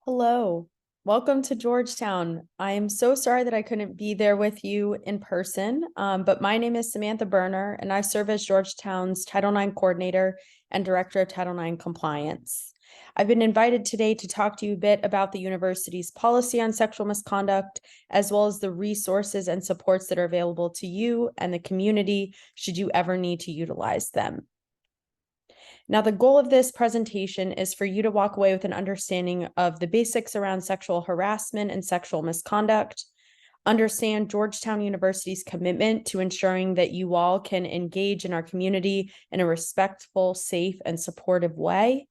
Hello, welcome to Georgetown. I am so sorry that I couldn't be there with you in person, but my name is Samantha Berner, and I serve as Georgetown's Title IX Coordinator and Director of Title IX Compliance. I've been invited today to talk to you a bit about the university's policy on sexual misconduct, as well as the resources and supports that are available to you and the community should you ever need to utilize them. Now, the goal of this presentation is for you to walk away with an understanding of the basics around sexual harassment and sexual misconduct, understand Georgetown University's commitment to ensuring that you all can engage in our community in a respectful, safe, and supportive way,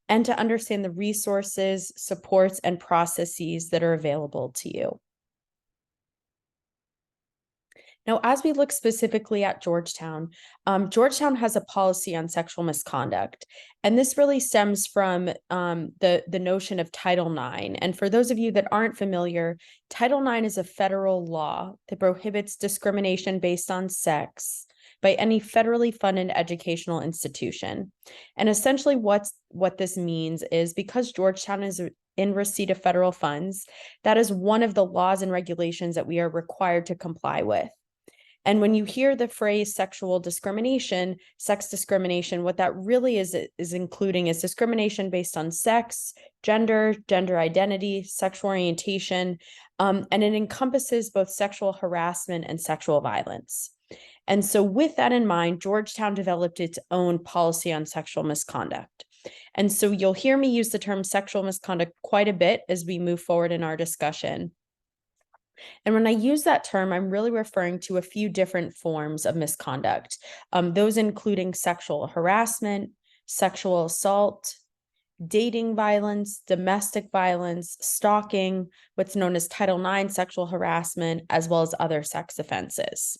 and to understand the resources, supports, and processes that are available to you. Now, as we look specifically at Georgetown, Georgetown has a policy on sexual misconduct, and this really stems from the notion of Title IX. And for those of you that aren't familiar, Title IX is a federal law that prohibits discrimination based on sex by any federally funded educational institution. And essentially what this means is because Georgetown is in receipt of federal funds, that is one of the laws and regulations that we are required to comply with. And when you hear the phrase sexual discrimination, sex discrimination, what that really is including is discrimination based on sex, gender identity, sexual orientation, and it encompasses both sexual harassment and sexual violence. And so with that in mind, Georgetown developed its own policy on sexual misconduct. And so you'll hear me use the term sexual misconduct quite a bit as we move forward in our discussion. And when I use that term, I'm really referring to a few different forms of misconduct, those including sexual harassment, sexual assault, dating violence, domestic violence, stalking, what's known as Title IX sexual harassment, as well as other sex offenses.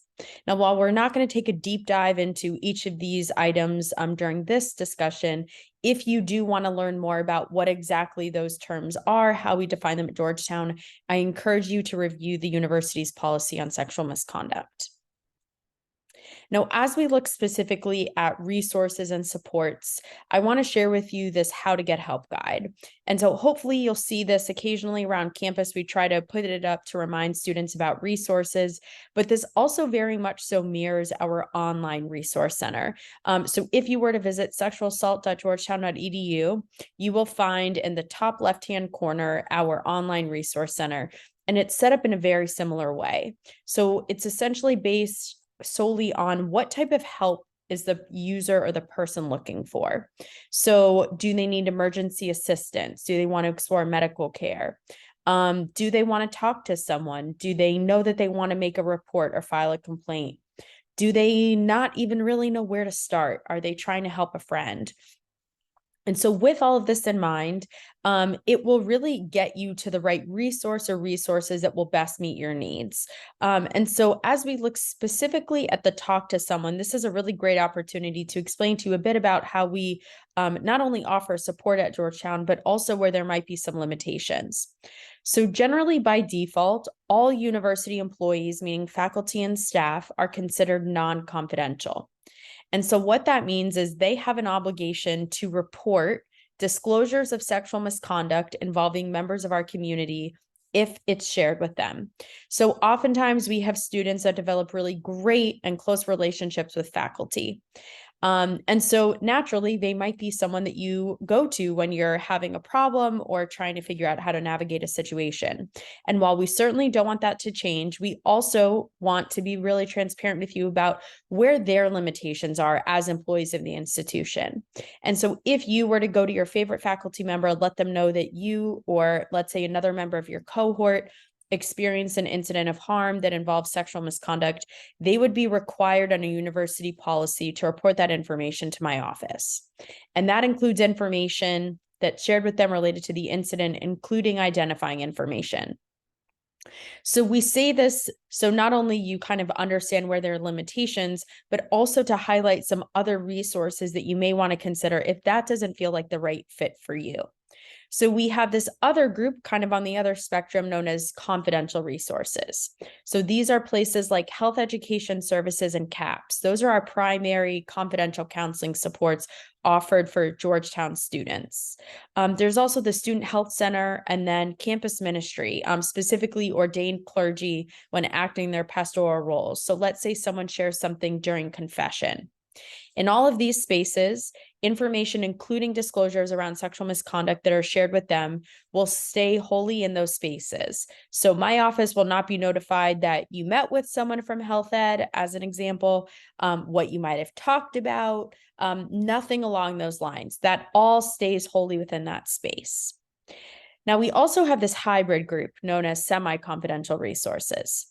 Now, while we're not going to take a deep dive into each of these items during this discussion, if you do want to learn more about what exactly those terms are, how we define them at Georgetown, I encourage you to review the university's policy on sexual misconduct. Now, as we look specifically at resources and supports, I want to share with you this how to get help guide. And so hopefully you'll see this occasionally around campus. We try to put it up to remind students about resources, but this also very much so mirrors our online resource center. So if you were to visit sexualassault.georgetown.edu, you will find in the top left-hand corner our online resource center, and it's set up in a very similar way. So it's essentially based solely on what type of help is the user or the person looking for. So do they need emergency assistance? Do they want to explore medical care? Do they want to talk to someone? Do they know that they want to make a report or file a complaint? Do they not even really know where to start? Are they trying to help a friend? And so with all of this in mind, it will really get you to the right resource or resources that will best meet your needs. And so as we look specifically at the talk to someone, this is a really great opportunity to explain to you a bit about how we not only offer support at Georgetown, but also where there might be some limitations. So generally by default, all university employees, meaning faculty and staff, are considered non-confidential. And so what that means is they have an obligation to report disclosures of sexual misconduct involving members of our community if it's shared with them. So oftentimes we have students that develop really great and close relationships with faculty. And so naturally, they might be someone that you go to when you're having a problem or trying to figure out how to navigate a situation. And while we certainly don't want that to change, we also want to be really transparent with you about where their limitations are as employees of the institution. And so if you were to go to your favorite faculty member, let them know that you, or let's say another member of your cohort, experience an incident of harm that involves sexual misconduct, they would be required under university policy to report that information to my office. And that includes information that's shared with them related to the incident, including identifying information. So we say this so not only you kind of understand where there are limitations, but also to highlight some other resources that you may want to consider if that doesn't feel like the right fit for you. So we have this other group kind of on the other spectrum known as confidential resources. So these are places like health education services and CAPS. Those are our primary confidential counseling supports offered for Georgetown students. There's also the Student Health Center and then campus ministry, specifically ordained clergy when acting their pastoral roles. So let's say someone shares something during confession. In all of these spaces, information, including disclosures around sexual misconduct that are shared with them, will stay wholly in those spaces. So my office will not be notified that you met with someone from health ed, as an example, what you might have talked about, nothing along those lines. That all stays wholly within that space. Now, we also have this hybrid group known as semi-confidential resources.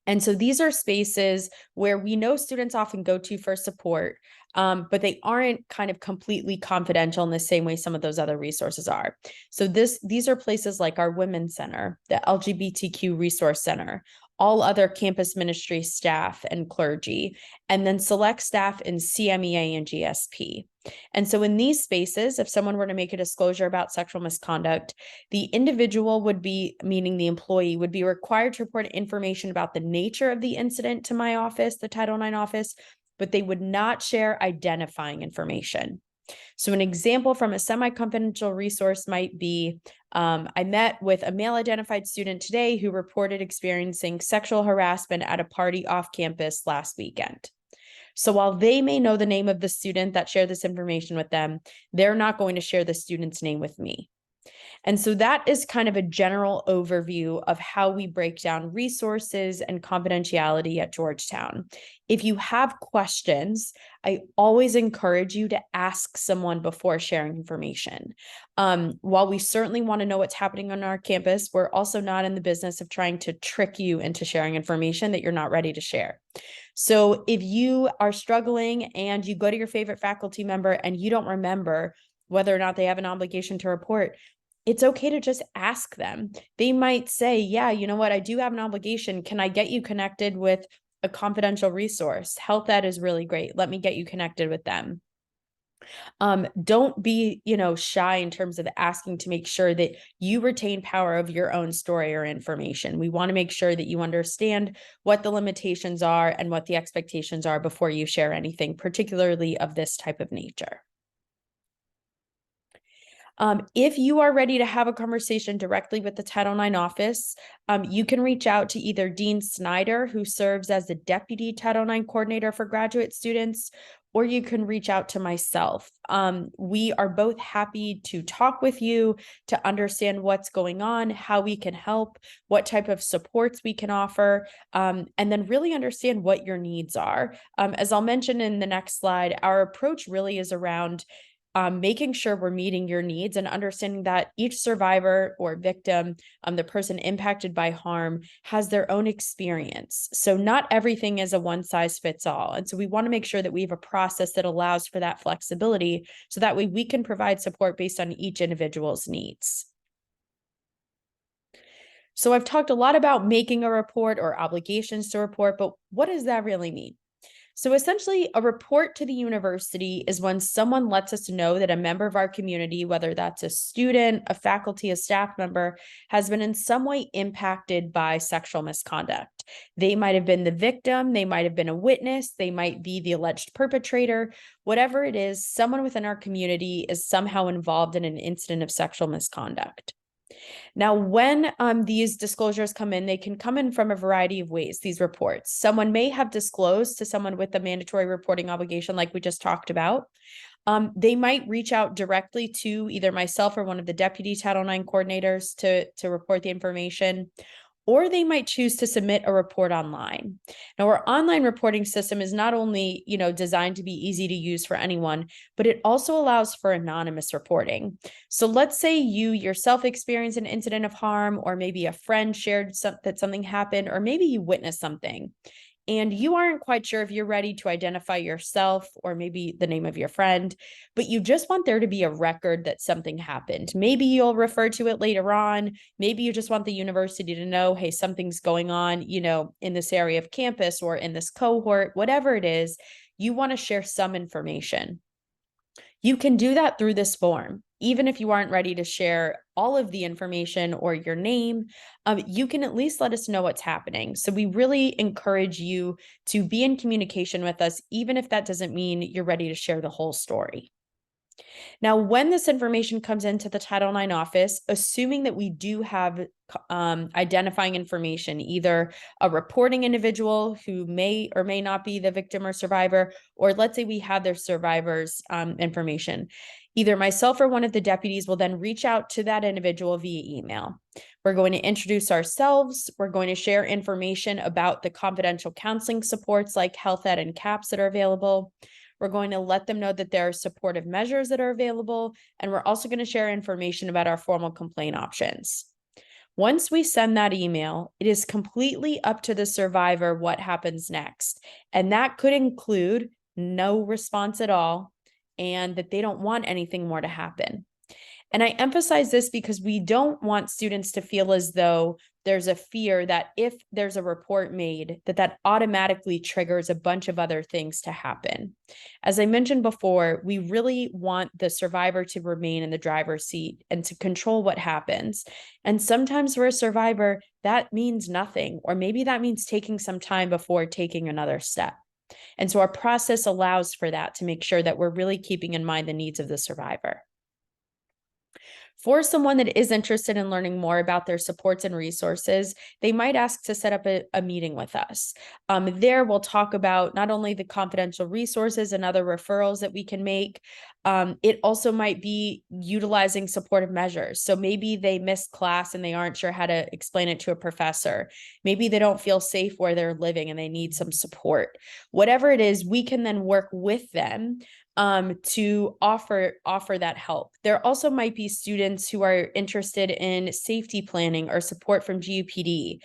And so these are spaces where we know students often go to for support, but they aren't kind of completely confidential in the same way some of those other resources are. So these are places like our Women's Center, the LGBTQ Resource Center, all other campus ministry staff and clergy, and then select staff in CMEA and GSP. And so in these spaces, if someone were to make a disclosure about sexual misconduct, the individual would be, meaning the employee, would be required to report information about the nature of the incident to my office, the Title IX office, but they would not share identifying information. So an example from a semi-confidential resource might be, I met with a male-identified student today who reported experiencing sexual harassment at a party off campus last weekend. So while they may know the name of the student that shared this information with them, they're not going to share the student's name with me. And so that is kind of a general overview of how we break down resources and confidentiality at Georgetown. If you have questions, I always encourage you to ask someone before sharing information. While we certainly want to know what's happening on our campus, we're also not in the business of trying to trick you into sharing information that you're not ready to share. So if you are struggling and you go to your favorite faculty member and you don't remember whether or not they have an obligation to report, it's okay to just ask them. They might say, yeah, you know what, I do have an obligation. Can I get you connected with a confidential resource? Health Ed is really great. Let me get you connected with them. Don't be, shy in terms of asking to make sure that you retain power of your own story or information. We want to make sure that you understand what the limitations are and what the expectations are before you share anything, particularly of this type of nature. If you are ready to have a conversation directly with the Title IX office, you can reach out to either Dean Snyder, who serves as the Deputy Title IX Coordinator for graduate students, or you can reach out to myself. We are both happy to talk with you to understand what's going on, how we can help, what type of supports we can offer, and then really understand what your needs are. As I'll mention in the next slide, our approach really is around making sure we're meeting your needs and understanding that each survivor or victim, the person impacted by harm, has their own experience. So not everything is a one size fits all. And so we want to make sure that we have a process that allows for that flexibility so that way we can provide support based on each individual's needs. So I've talked a lot about making a report or obligations to report, but what does that really mean? So essentially, a report to the university is when someone lets us know that a member of our community, whether that's a student, a faculty, a staff member, has been in some way impacted by sexual misconduct. They might have been the victim, they might have been a witness, they might be the alleged perpetrator. Whatever it is, someone within our community is somehow involved in an incident of sexual misconduct. Now, when these disclosures come in, they can come in from a variety of ways, these reports. Someone may have disclosed to someone with a mandatory reporting obligation like we just talked about. They might reach out directly to either myself or one of the deputy Title IX coordinators to report the information, or they might choose to submit a report online. Now, our online reporting system is not only, designed to be easy to use for anyone, but it also allows for anonymous reporting. So let's say you yourself experience an incident of harm, or maybe a friend shared that something happened, or maybe you witnessed something, and you aren't quite sure if you're ready to identify yourself or maybe the name of your friend, but you just want there to be a record that something happened. Maybe you'll refer to it later on. Maybe you just want the university to know, hey, something's going on, in this area of campus or in this cohort, whatever it is, you want to share some information. You can do that through this form. Even if you aren't ready to share all of the information or your name, you can at least let us know what's happening. So we really encourage you to be in communication with us, even if that doesn't mean you're ready to share the whole story. Now, when this information comes into the Title IX office, assuming that we do have identifying information, either a reporting individual who may or may not be the victim or survivor, or let's say we have their survivor's information, either myself or one of the deputies will then reach out to that individual via email. We're going to introduce ourselves. We're going to share information about the confidential counseling supports like health ed and CAPS that are available. We're going to let them know that there are supportive measures that are available, and we're also going to share information about our formal complaint options. Once we send that email, it is completely up to the survivor what happens next. And that could include no response at all and that they don't want anything more to happen. And I emphasize this because we don't want students to feel as though there's a fear that if there's a report made, that automatically triggers a bunch of other things to happen. As I mentioned before, we really want the survivor to remain in the driver's seat and to control what happens. And sometimes for a survivor, that means nothing, or maybe that means taking some time before taking another step. And so our process allows for that to make sure that we're really keeping in mind the needs of the survivor. For someone that is interested in learning more about their supports and resources, they might ask to set up a meeting with us. There we'll talk about not only the confidential resources and other referrals that we can make, it also might be utilizing supportive measures. So maybe they missed class and they aren't sure how to explain it to a professor. Maybe they don't feel safe where they're living and they need some support. Whatever it is, we can then work with them to offer that help. There also might be students who are interested in safety planning or support from GUPD.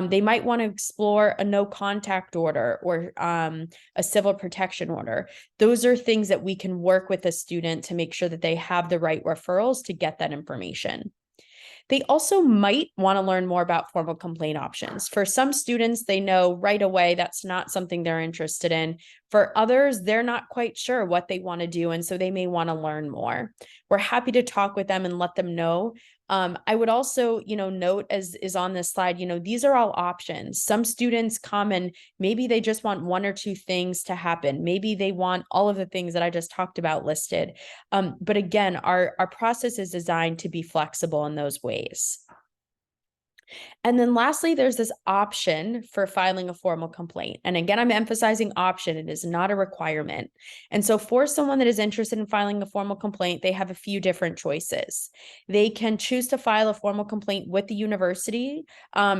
They might want to explore a no contact order or a civil protection order. Those are things that we can work with a student to make sure that they have the right referrals to get that information. They also might want to learn more about formal complaint options. For some students, they know right away that's not something they're interested in. For others, they're not quite sure what they want to do, and so they may want to learn more. We're happy to talk with them and let them know. I would also, note as is on this slide, these are all options. Some students come and maybe they just want one or two things to happen. Maybe they want all of the things that I just talked about listed. But again, our process is designed to be flexible in those ways. And then lastly, there's this option for filing a formal complaint. And again, I'm emphasizing option. It is not a requirement. And so for someone that is interested in filing a formal complaint, they have a few different choices. They can choose to file a formal complaint with the university.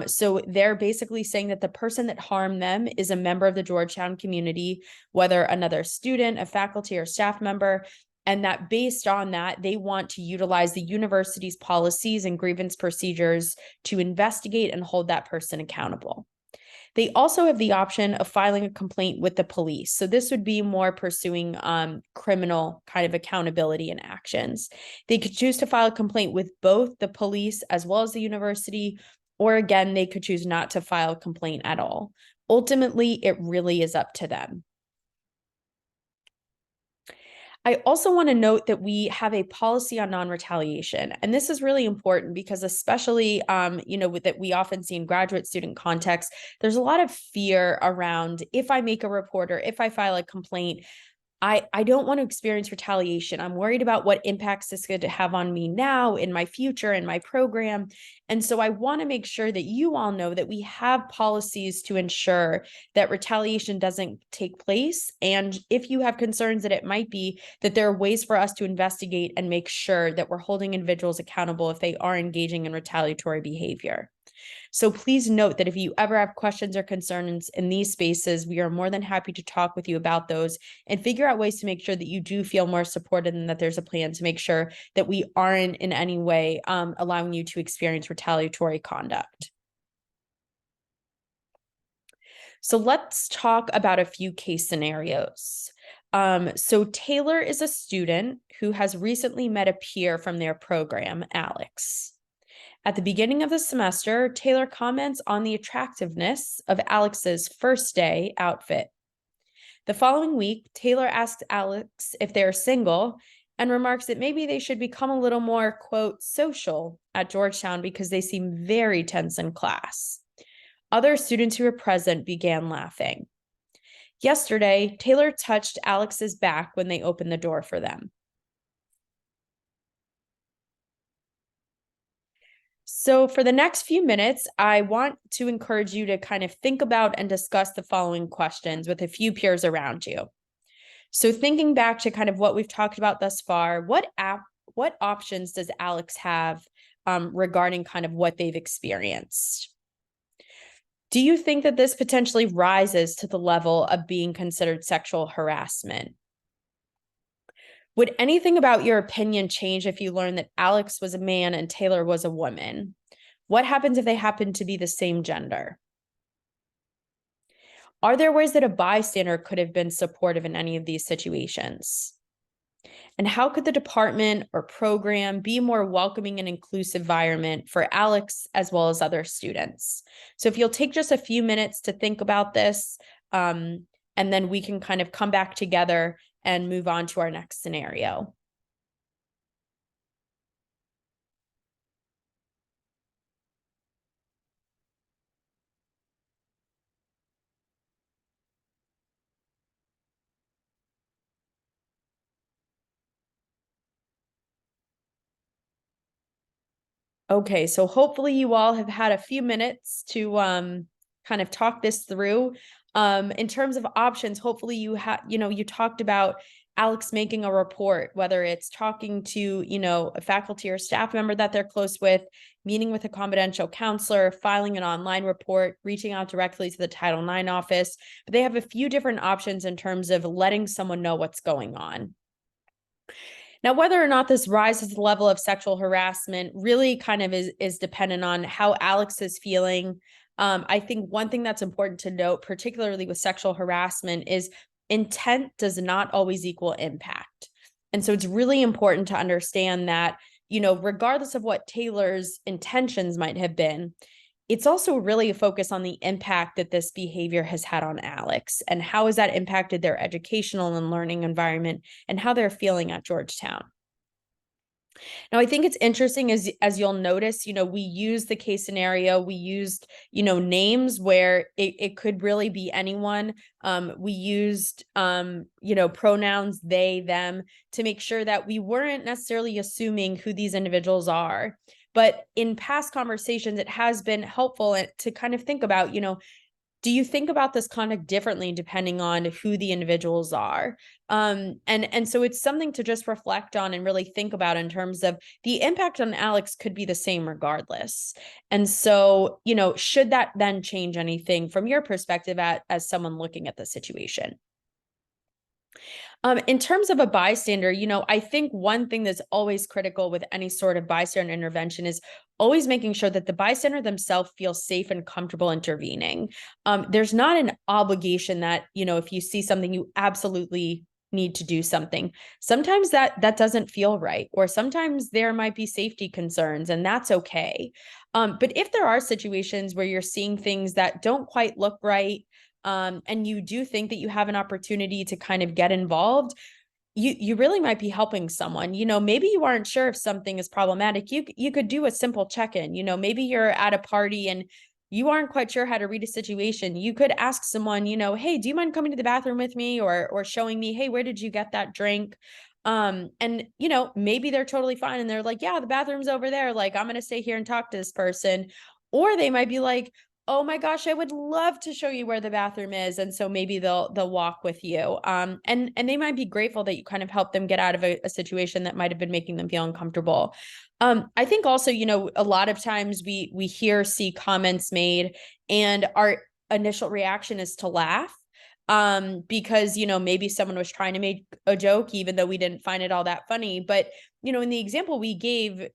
So they're basically saying that the person that harmed them is a member of the Georgetown community, whether another student, a faculty, or staff member, and that based on that, they want to utilize the university's policies and grievance procedures to investigate and hold that person accountable. They also have the option of filing a complaint with the police. So this would be more pursuing criminal kind of accountability and actions. They could choose to file a complaint with both the police as well as the university, or again, they could choose not to file a complaint at all. Ultimately, it really is up to them. I also want to note that we have a policy on non-retaliation. And this is really important because especially, that we often see in graduate student context, there's a lot of fear around if I make a report or if I file a complaint, I don't want to experience retaliation. I'm worried about what impacts this could have on me now, in my future, in my program. And so I want to make sure that you all know that we have policies to ensure that retaliation doesn't take place. And if you have concerns that it might be, that there are ways for us to investigate and make sure that we're holding individuals accountable if they are engaging in retaliatory behavior. So please note that if you ever have questions or concerns in these spaces, we are more than happy to talk with you about those and figure out ways to make sure that you do feel more supported and that there's a plan to make sure that we aren't in any way allowing you to experience retaliatory conduct. So let's talk about a few case scenarios. So Taylor is a student who has recently met a peer from their program, Alex. At the beginning of the semester, Taylor comments on the attractiveness of Alex's first day outfit. The following week, Taylor asks Alex if they're single and remarks that maybe they should become a little more, quote, social at Georgetown because they seem very tense in class. Other students who were present began laughing. Yesterday, Taylor touched Alex's back when they opened the door for them. So for the next few minutes, I want to encourage you to kind of think about and discuss the following questions with a few peers around you. So thinking back to kind of what we've talked about thus far, what options does Alex have regarding kind of what they've experienced? Do you think that this potentially rises to the level of being considered sexual harassment? Would anything about your opinion change if you learned that Alex was a man and Taylor was a woman? What happens if they happen to be the same gender? Are there ways that a bystander could have been supportive in any of these situations? And how could the department or program be a more welcoming and inclusive environment for Alex as well as other students? So if you'll take just a few minutes to think about this, and then we can kind of come back together and move on to our next scenario. Okay, so hopefully you all have had a few minutes to kind of talk this through. In terms of options, hopefully you talked about Alex making a report, whether it's talking to, a faculty or staff member that they're close with, meeting with a confidential counselor, filing an online report, reaching out directly to the Title IX office. But they have a few different options in terms of letting someone know what's going on. Now, whether or not this rises to the level of sexual harassment really kind of is dependent on how Alex is feeling. I think one thing that's important to note, particularly with sexual harassment, is intent does not always equal impact. And so it's really important to understand that, regardless of what Taylor's intentions might have been, it's also really a focus on the impact that this behavior has had on Alex and how has that impacted their educational and learning environment and how they're feeling at Georgetown. Now, I think it's interesting as you'll notice, we used the case scenario, we used, names where it could really be anyone. We used, pronouns, they, them, to make sure that we weren't necessarily assuming who these individuals are. But in past conversations, it has been helpful to kind of think about, do you think about this conduct differently depending on who the individuals are? And so it's something to just reflect on and really think about in terms of the impact on Alex could be the same regardless. And so, should that then change anything from your perspective as someone looking at the situation? In terms of a bystander, I think one thing that's always critical with any sort of bystander intervention is always making sure that the bystander themselves feels safe and comfortable intervening. There's not an obligation that, if you see something, you absolutely need to do something. Sometimes that doesn't feel right, or sometimes there might be safety concerns, and that's okay. But if there are situations where you're seeing things that don't quite look right, and you do think that you have an opportunity to kind of get involved, you really might be helping someone. Maybe you aren't sure if something is problematic. You could do a simple check-in. Maybe you're at a party and you aren't quite sure how to read a situation. You could ask someone, hey, do you mind coming to the bathroom with me, or showing me, hey, where did you get that drink? And maybe they're totally fine and they're like, yeah, the bathroom's over there. Like, I'm going to stay here and talk to this person. Or they might be like, oh my gosh, I would love to show you where the bathroom is. And so maybe they'll walk with you. And they might be grateful that you kind of helped them get out of a situation that might have been making them feel uncomfortable. I think also, a lot of times we see comments made and our initial reaction is to laugh. Because, maybe someone was trying to make a joke, even though we didn't find it all that funny. But, in the example we gave,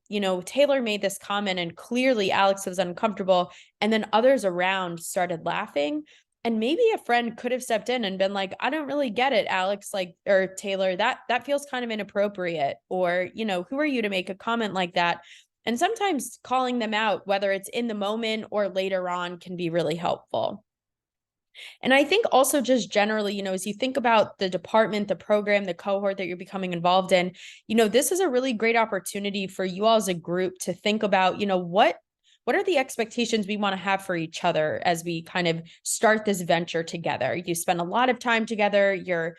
Taylor made this comment and clearly Alex was uncomfortable. And then others around started laughing. And maybe a friend could have stepped in and been like, I don't really get it, Alex, or Taylor, that feels kind of inappropriate. Or, who are you to make a comment like that? And sometimes calling them out, whether it's in the moment or later on, can be really helpful. And I think also just generally, as you think about the department, the program, the cohort that you're becoming involved in, this is a really great opportunity for you all as a group to think about, what are the expectations we want to have for each other as we kind of start this venture together? You spend a lot of time together. You're,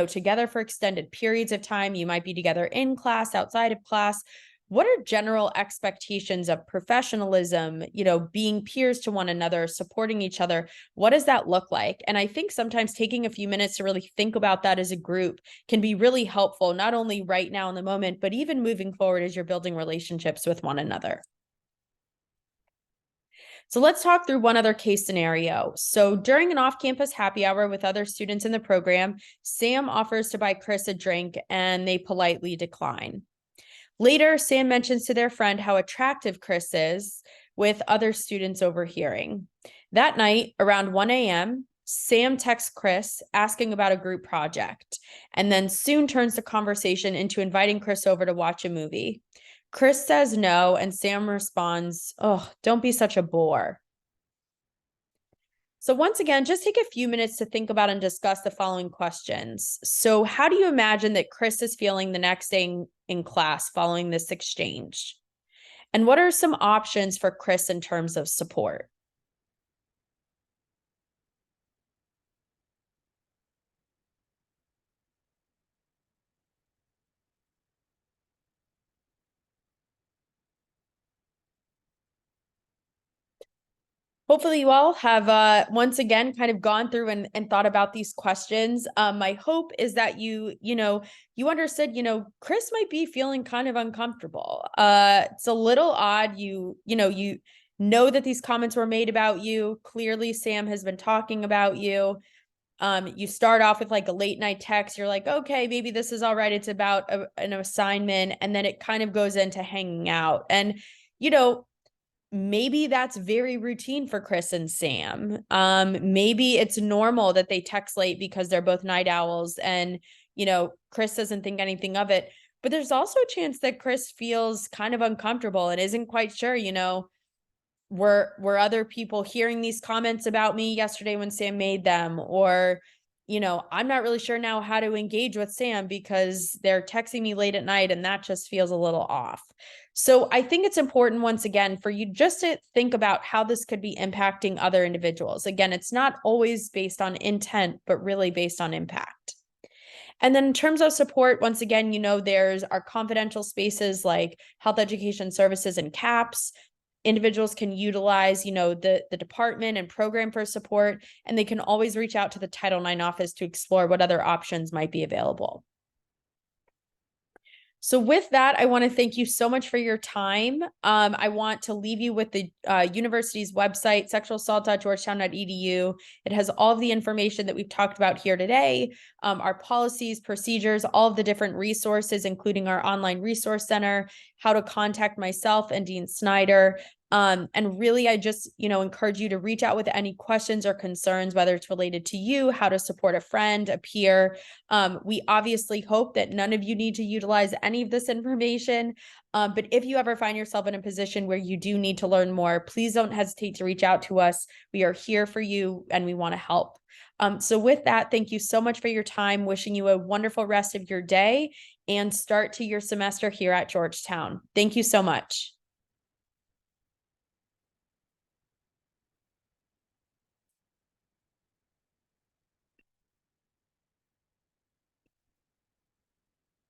together for extended periods of time. You might be together in class, outside of class. What are general expectations of professionalism, being peers to one another, supporting each other? What does that look like? And I think sometimes taking a few minutes to really think about that as a group can be really helpful, not only right now in the moment, but even moving forward as you're building relationships with one another. So let's talk through one other case scenario. So during an off-campus happy hour with other students in the program, Sam offers to buy Chris a drink and they politely decline. Later, Sam mentions to their friend how attractive Chris is, with other students overhearing. That night, around 1 a.m., Sam texts Chris asking about a group project, and then soon turns the conversation into inviting Chris over to watch a movie. Chris says no, and Sam responds, "Oh, don't be such a bore." So once again, just take a few minutes to think about and discuss the following questions. So how do you imagine that Chris is feeling the next day in class following this exchange? And what are some options for Chris in terms of support? Hopefully you all have once again kind of gone through and thought about these questions. My hope is that you understood, Chris might be feeling kind of uncomfortable. It's a little odd. You know that these comments were made about you. Clearly, Sam has been talking about you. You start off with like a late night text. You're like, okay, maybe this is all right. It's about an assignment. And then it kind of goes into hanging out. And, maybe that's very routine for Chris and Sam. Maybe it's normal that they text late because they're both night owls and, Chris doesn't think anything of it. But there's also a chance that Chris feels kind of uncomfortable and isn't quite sure, were other people hearing these comments about me yesterday when Sam made them? Or, I'm not really sure now how to engage with Sam because they're texting me late at night and that just feels a little off. So I think it's important, once again, for you just to think about how this could be impacting other individuals. Again, it's not always based on intent, but really based on impact. And then in terms of support, once again, there's our confidential spaces like health education services and CAPS. Individuals can utilize, the department and program for support, and they can always reach out to the Title IX office to explore what other options might be available. So with that, I want to thank you so much for your time. I want to leave you with the university's website, sexualassault.georgetown.edu. It has all of the information that we've talked about here today, our policies, procedures, all of the different resources, including our online resource center, how to contact myself and Dean Snyder. And really, I just, encourage you to reach out with any questions or concerns, whether it's related to you, how to support a friend, a peer. We obviously hope that none of you need to utilize any of this information. But if you ever find yourself in a position where you do need to learn more, please don't hesitate to reach out to us. We are here for you and we want to help. So with that, thank you so much for your time. Wishing you a wonderful rest of your day and start to your semester here at Georgetown. Thank you so much.